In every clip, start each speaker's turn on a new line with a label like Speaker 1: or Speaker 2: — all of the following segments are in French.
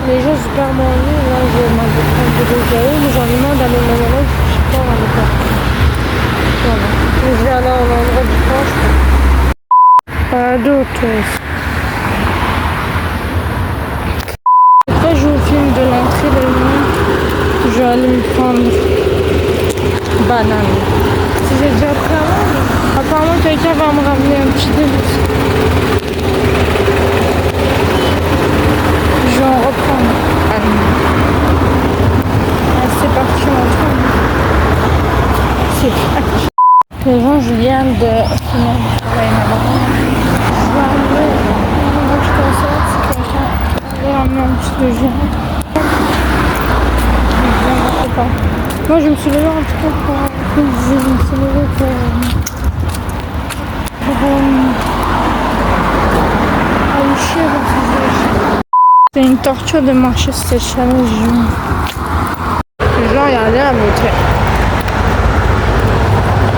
Speaker 1: Les gens super mangés, là je m'en vais prendre de l'eau, mais j'en demande à mes mamans, je suis pas à l'époque. Voilà. Je vais aller à l'endroit du planche. Pas d'autres. Après je vous filme de l'entrée de l'eau. Je vais aller me prendre banane. Si j'ai déjà pris avant, apparemment quelqu'un va me ramener un petit délice. Je vais en reprendre. C'est parti en train. C'est parti. Les gens, je viens de finir de travailler là-bas. Je vais arriver. Donc je constate si quelqu'un va ramener un petit déjeuner. Moi je me suis levée en tout cas pour aller chier. C'est une torture de marcher sur cette challenge. Genre il y a rien à montrer.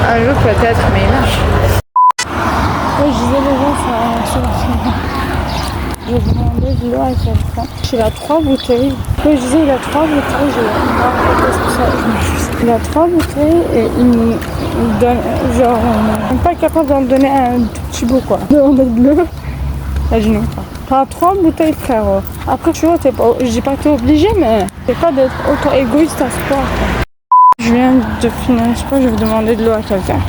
Speaker 1: Un jour peut-être, mais là. Oui, je disais les gens sur le film. J'ai demandé de l'eau à quelqu'un. Il a 3 bouteilles. Oui, je disais il a 3 bouteilles. Il a 3 bouteilles et il me donne genre même pas capable d'en donner un tout petit bout quoi. Demander de l'eau. Là je n'ai pas. T'as 3 bouteilles frérot. Après tu vois, je dis pas que t'es obligé mais c'est pas d'être autant égoïste à ce point quoi. Je viens de finir, je sais pas, je vais demander de l'eau à quelqu'un.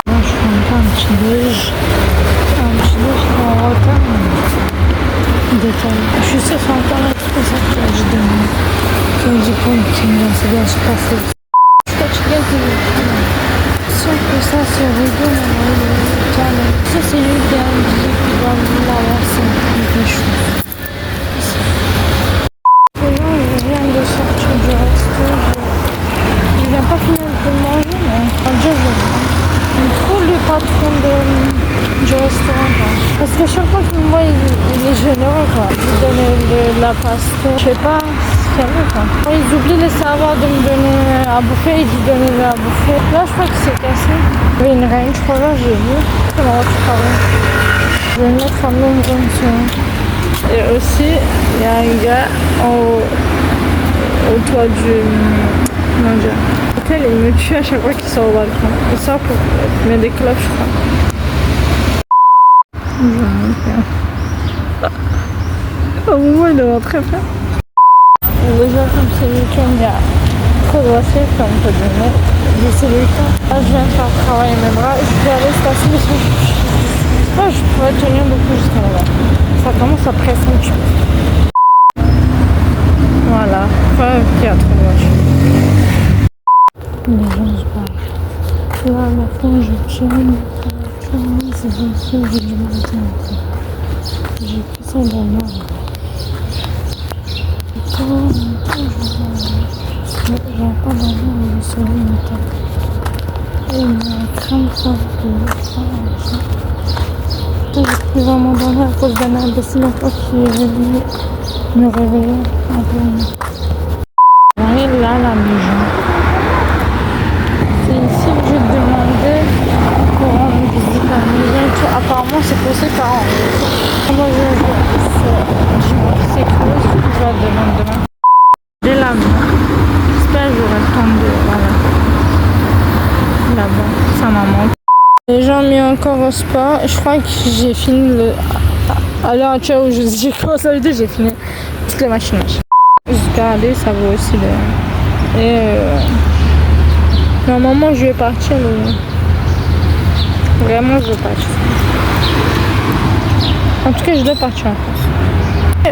Speaker 1: Moi je prends pas un petit déj. Un petit déj en retard. Détail. Je suis sûre que c'est encore là, c'est pour ça que je demande. Quand je prends une petite main, c'est bien, je suis pas fou. Je suis fatiguée que je prends. Sûr que ça c'est rigolo, ça c'est juste des musiques qui doivent vouloir avancer quelque chose. Je viens de sortir du resto. Je viens pas finir de manger, mais déjà je trouve le patron du restaurant. Quoi. Parce que chaque fois qu'il me voit, il est généreux. Quoi. Il donne de la pasta. Je sais pas ce qu'il y avait. Quoi. Ils oublient les serveurs de me donner à bouffer et d'y donner à bouffer. Là, je crois que c'est cassé. Il y avait une reine, je crois, là, j'ai vu. C'est marrant, tu parles. Je vais me mettre en nombre une seconde. Et aussi, il y a un gars au toit du... Comment dire, l'hôtel, il me tue à chaque fois qu'il sort au balcon. Il sort pour mettre des clopes, je crois. Au moment il doit rentrer faire. Déjà comme c'est le week-end, il y a trop de recettes comme on peut donner. Mais c'est le week-end. Là je viens de faire travailler mes bras. Je vais aller se passer les choses. Je pourrais tenir beaucoup jusqu'à là-bas. Ça commence à presser un petit peu. Voilà, preuve qu'il y a trop de voitures. Les gens se parlent. Là, à la fin, je tiens. C'est bien sûr, j'ai du matin. J'ai pris ça dans le nord. J'avais pas d'argent, mais le soleil me tape. Et il m'a craint ça. J'ai pris vraiment dans l'air à cause d'un imbécile en fait qui est venu me réveiller un peu. On est là, la maison. C'est ici que je demandais pour rendre visite à la maison. Apparemment, c'est possible par an. Moi, c'est cool, je vais demander demain. J'ai la main. J'espère que j'aurai le temps de... Voilà. Là-bas, ça m'a manqué. Les gens mis encore au sport. Je crois que j'ai fini le... À l'heure actuelle où j'ai commencé à l'idée, j'ai fini toutes les machines. Regarder, ça vaut aussi le... Et normalement, je vais partir le... Vraiment, je vais partir. En tout cas, je dois partir en France.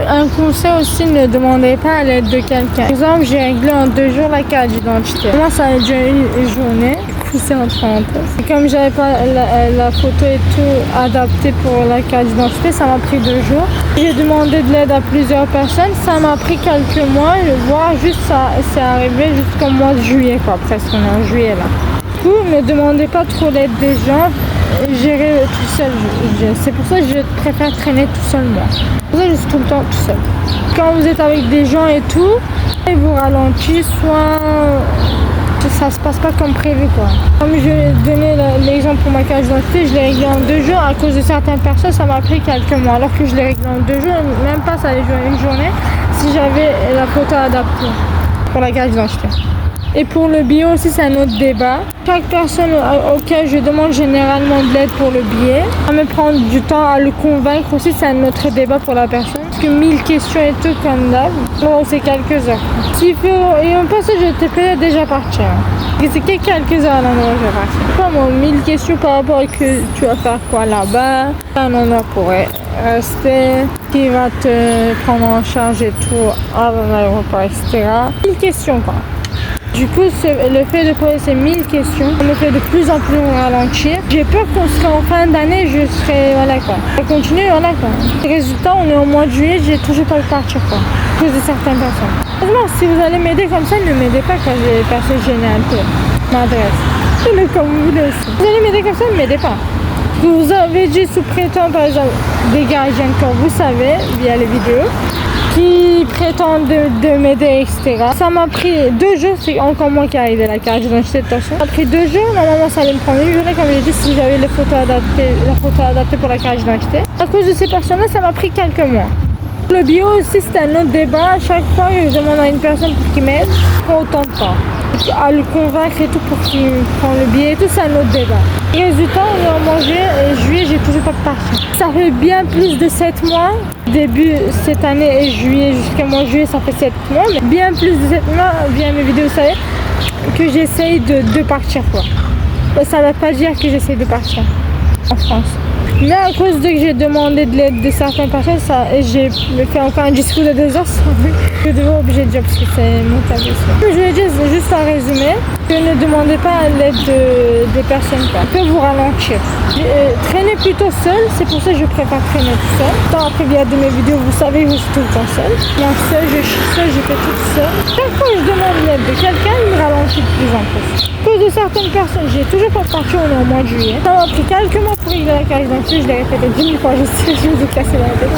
Speaker 1: Un conseil aussi, ne demandez pas à l'aide de quelqu'un. Par exemple, j'ai réglé en 2 jours la carte d'identité. Moi, ça a duré une journée. C'est en parenthèse. Et comme j'avais pas la photo et tout adaptée pour la carte d'identité, ça m'a pris 2 jours. J'ai demandé de l'aide à plusieurs personnes. Ça m'a pris quelques mois. Voire juste ça, c'est arrivé jusqu'au mois de juillet, quoi. Presque on est en juillet là. Du coup, ne demandez pas trop l'aide des gens. Gérer tout seul. C'est pour ça que je préfère traîner tout seul moi. C'est pour ça que je suis tout le temps tout seul. Quand vous êtes avec des gens et tout, ils vous ralentissent, soit ça se passe pas comme prévu quoi. Comme je vais donner l'exemple pour ma carte d'identité, je l'ai réglé en 2 jours. À cause de certaines personnes, ça m'a pris quelques mois. Alors que je l'ai réglé en 2 jours, même pas ça allait durer une journée si j'avais la photo adaptée pour la carte d'identité. Et pour le billet aussi, c'est un autre débat. Chaque personne auquel je demande généralement de l'aide pour le billet, à me prendre du temps à le convaincre aussi, c'est un autre débat pour la personne. Parce que 1000 questions et tout comme d'hab, bon, c'est quelques heures. S'il faut, et en passant, je te peux déjà partir. Et c'est que quelques heures à l'endroit où je vais partir. Pas moi, 1000 questions par rapport à que tu vas faire quoi là-bas, un endroit pour rester, qui va te prendre en charge et tout à l'aéroport, etc. 1000 questions quoi. Du coup, le fait de poser ces 1000 questions me fait de plus en plus ralentir. J'ai peur qu'on serait en fin d'année, je serai, voilà quoi. Je vais continuer, voilà quoi. Résultat, on est au mois de juillet, j'ai toujours pas pu partir quoi. À cause de certaines personnes. Non, si vous allez m'aider comme ça, ne m'aidez pas quand j'ai passé génial peu. M'adresse. Faites-le comme vous voulez aussi. Vous allez m'aider comme ça, ne m'aidez pas. Vous avez dit sous prétend par exemple des gardiens comme vous savez, via les vidéos, qui prétendent de m'aider, etc. Ça m'a pris 2 jours, c'est encore moi qui ai arrivé la carte d'identité de toute façon. Ça m'a pris 2 jours, normalement ça allait me prendre une journée comme j'ai dit si j'avais la photo adaptée pour la carte d'identité. À cause de ces personnes-là, ça m'a pris quelques mois. Le bio aussi c'est un autre débat, à chaque fois que je demande à une personne pour qu'il m'aide, prend autant de temps. À le convaincre et tout pour qu'il prenne le billet et tout, c'est un autre débat. Résultat, on est en juillet, j'ai toujours pas de partir. Ça fait bien plus de 7 mois. Début cette année et juillet jusqu'à mois de juillet, ça fait 7 mois. Mais bien plus de 7 mois, via mes vidéos, vous savez, que j'essaye de partir quoi. Ça ne veut pas dire que j'essaye de partir en France. Mais à cause de que j'ai demandé de l'aide de certaines personnes, j'ai fait encore un discours de 2 heures, je devais obligé de dire parce que c'est mon tableau. Je voulais dire juste en résumé que ne demandez pas l'aide des personnes qui peuvent vous ralentir. Traînez plutôt seul, c'est pour ça que je préfère traîner tout seul. Tant après via de mes vidéos, vous savez, je suis tout le temps seul. Moi seul, je suis seul, je fais tout seul. Chaque fois que je demande l'aide de quelqu'un, il me ralentit de plus en plus. À cause de certaines personnes, j'ai toujours pas parti, on est au mois de juillet. Ça m'a pris quelques mois pour régler la carte d'identité, je l'ai répété 10 000 fois, je sais, je vous ai cassé la tête.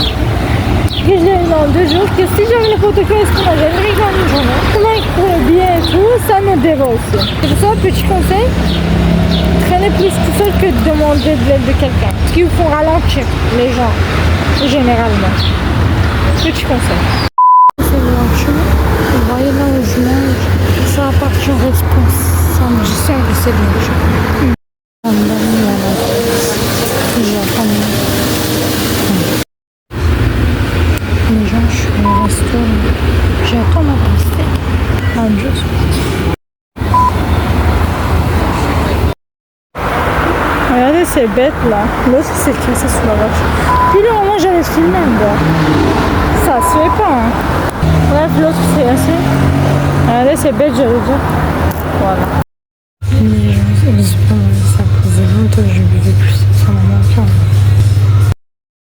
Speaker 1: Que je l'ai réglé en 2 jours, que si j'avais les photos correspondants, j'avais réglé en une journée. Comment pour le billet et tout, ça me déva aussi. C'est pour ça, petit conseil, traînez plus tout seul que de demander de l'aide de quelqu'un. Parce qu'ils vous font ralentir, les gens, généralement. Petit conseil. C'est voiture, vous voyez là où je nage, ça va partir en réponse. Samedi 5 c'est bien. Les gens, je suis au resto, j'attends ma pastèque. Adios. Regardez ces bêtes là, l'autre s'est cassé sous la vache. Puis là, moi j'avais filmé un gars. Ça se fait pas hein. Bref, l'autre s'est cassé. Regardez ces bêtes, j'allais dire. Voilà. Mais ça faisait longtemps que je buvais plus, ça m'a manqué.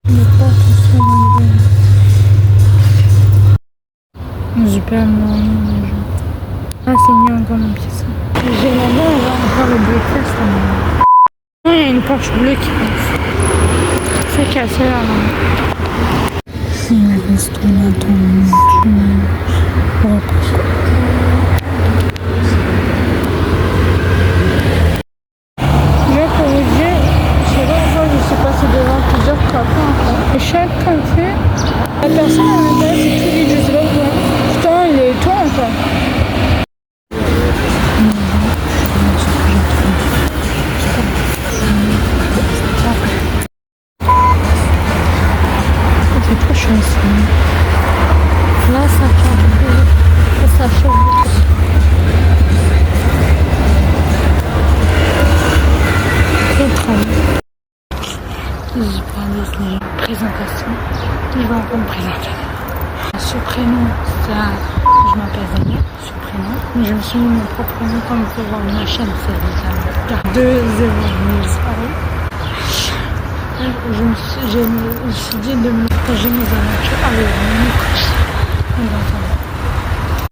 Speaker 1: Mais pas attention à l'hiver. Super mignon les gens. Ah c'est mignon comme une pièce. J'aimerais bien avoir encore le breakfast. Il y a une poche bleue qui passe. C'est cassé là. Il reste on attend. Et chaque café, la personne à l'intérieur c'est tout vide, je sais pas pourquoi. Putain, il est étonnant quoi. C'est trop chaud ici. Là ça chauffe. Ça chauffe. Très très bien. Présentation, je vais encore me présenter. Ce prénom, je m'appelle Zania, ce prénom, mais je me suis mis mon propre nom comme vous pouvez voir ma chaîne, c'est Zania. 2 0 je me suis dit de me partager mes aventures avec mes enfants.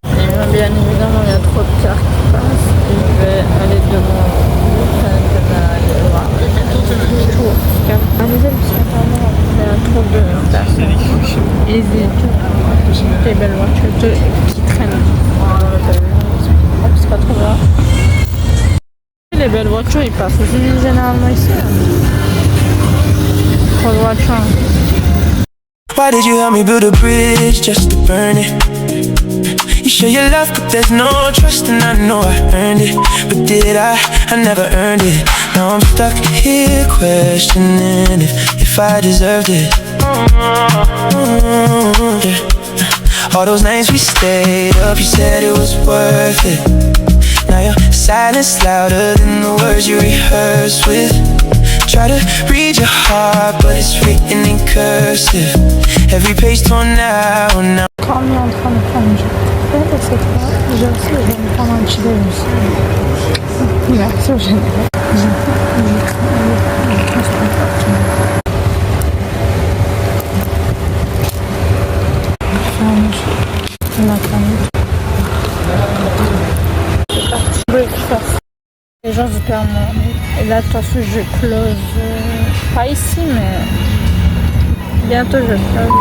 Speaker 1: Et bien évidemment, il y a trop de cars qui passent et je vais aller devant aller voir. Il y a trop de personnes. Des belles voitures qui traînent. C'est pas trop grave. les belles voitures, ils passent aussi généralement ici. Trop de voitures.
Speaker 2: Why did you help me build a bridge just to burn it? You show your love, but there's no trust, and I know I earned it. But did I? I never earned it. Now I'm stuck here questioning if I deserved it. Yeah. All those nights we stayed up, you said it was worth it. Now your silence louder than the words you rehearsed with. Try to read your heart, but it's written in cursive. Every page torn out now.
Speaker 1: Quand on est en train de prendre une journée, c'est quoi? J'ai aussi besoin de prendre un petit déjeuner. Merci au général. Breakfast. Les gens super morning. Et là, de toute façon, je close. Pas ici, mais bientôt je close.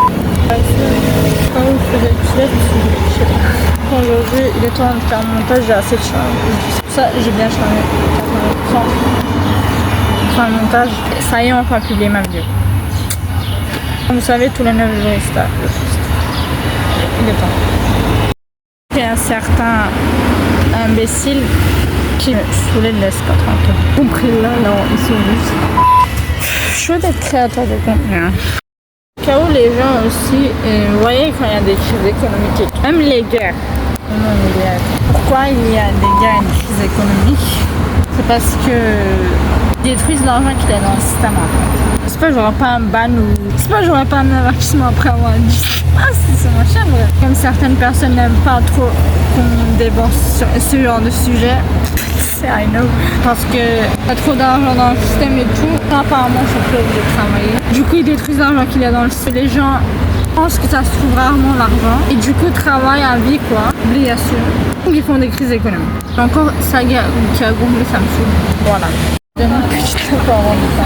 Speaker 1: Pas ici. Quand vous faisiez le filet, je sais pas. Aujourd'hui, il est temps de faire mon montage, j'ai assez de charme. C'est pour ça que j'ai bien charmé. Faire le montage. Ça y est, on va publier ma vidéo. Comme vous savez, tous les 9 jours, il start. Il est temps. Il y a un certain imbécile qui me saoulait de laisse pas tranquille. Compris là, ils sont juste. Je suis d'être créateur de contenu. Hein. Au cas où les gens aussi, vous voyez quand il y a des crises économiques, même les guerres. Pourquoi il y a des guerres et des crises économiques? C'est parce que ils détruisent l'argent qu'il y a dans le système en fait. C'est pas j'aurais pas un ban ou c'est pas j'aurais pas un avertissement après avoir dit c'est mon chien vrai. Comme certaines personnes n'aiment pas trop qu'on déborde sur ce genre de sujet. C'est I know. Parce que y a trop d'argent dans le système et tout. Apparemment je suis plus obligée de travailler. Du coup ils détruisent l'argent qu'il y a dans le système. Les gens pensent que ça se trouve rarement l'argent. Et du coup travaillent à vie quoi. Obligation. Donc ils font des crises économiques. Encore ça qui a gonflé ça me saoule. Voilà. De mon petit parent de ça.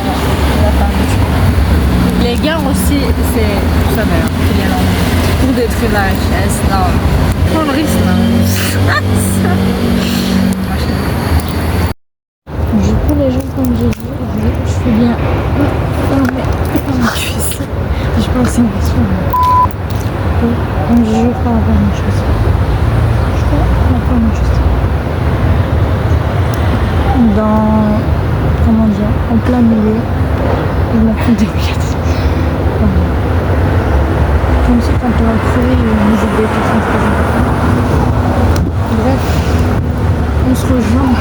Speaker 1: Les guerres aussi, c'est pour ça d'ailleurs qu'il y a l'envie. Pour détruire la richesse, non. Prends le risque, non. Du coup, les gens, comme j'ai dit, je fais bien. Non, mais ma cuisse. Je pense que c'est une question. Donc, je vais faire la même chose. Je fais la même chose. Dans. Comment dire? En plein milieu. Il m'a fait des regards. Comme si quand on a créé une idée tout ça. Bref, on se rejoint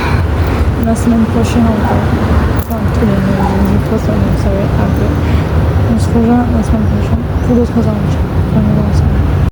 Speaker 1: la semaine prochaine encore. Enfin, tous les jours, ça va être un peu. On se rejoint la semaine prochaine pour d'autres aventures.